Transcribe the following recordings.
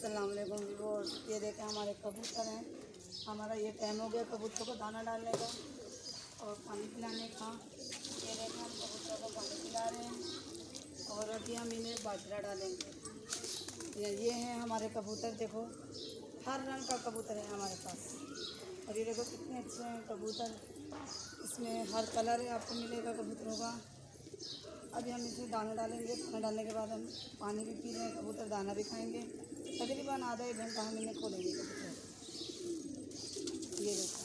अस्सलाम वालेकुम व्यूअर्स। ये देखें हमारे कबूतर हैं। हमारा ये टाइम हो गया कबूतरों को दाना डालने का और पानी पिलाने का। ये देखें हम कबूतरों को पानी पिला रहे हैं और अभी हम इन्हें बाजरा डालेंगे। ये हैं हमारे कबूतर। देखो हर रंग का कबूतर है हमारे पास। और ये देखो कितने अच्छे हैं कबूतर। इसमें हर कलर है आपको मिलेगा कबूतरों का। अभी हम इसमें दाना डालेंगे। दाना डालने के बाद हम पानी भी पी रहे हैं, कबूतर दाना भी खाएंगे। तकरीबन आधा एक घंटा हम इन्हें खोलेंगे कबूतर। ये देखो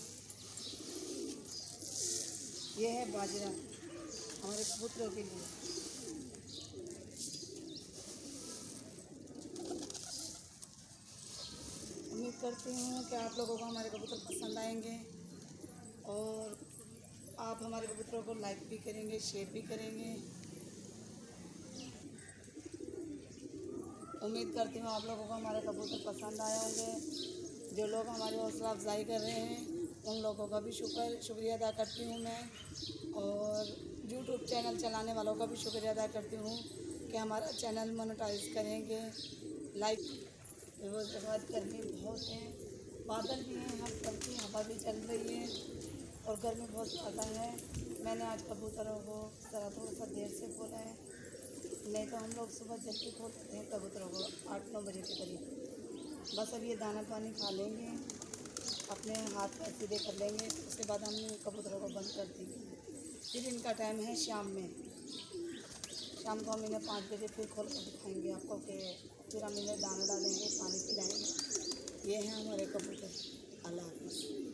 ये है बाजरा हमारे कबूतरों के लिए। उम्मीद करती हूँ कि आप लोगों को हमारे कबूतर पसंद आएंगे और आप हमारे कबूतरों को लाइक भी करेंगे, शेयर भी करेंगे। उम्मीद करती हूँ आप लोगों को हमारे कबूतर पसंद आए होंगे। जो लोग हमारी हौसला अफजाई कर रहे हैं उन लोगों का भी शुक्रिया अदा करती हूँ मैं। और यूट्यूब चैनल चलाने वालों का भी शुक्रिया अदा करती हूँ कि हमारा चैनल मोनेटाइज करेंगे। लाइक उसके बाद गर्मी बहुत है, बादल भी हैं, हल्की हवा भी चल रही है और गर्मी बहुत ज़्यादा है। मैंने आज कबूतरों को थोड़ा सा देर से खोला है, नहीं तो हम लोग सुबह जल्दी खोल देते हैं कबूतरों को 8-9 बजे के करीब। बस अब ये दाना पानी खा लेंगे, अपने हाथ पैर सीधे कर लेंगे, उसके बाद हम कबूतरों को बंद कर देंगे। फिर इनका टाइम है शाम में। शाम को हम इन्हें 5 बजे फिर खोल कर दिखाएँगे आपको कि फिर हम इन्हें दाना डालेंगे, पानी पिलाएँगे। ये हैं हमारे कबूतर। अल्लाह हाफ़िज़।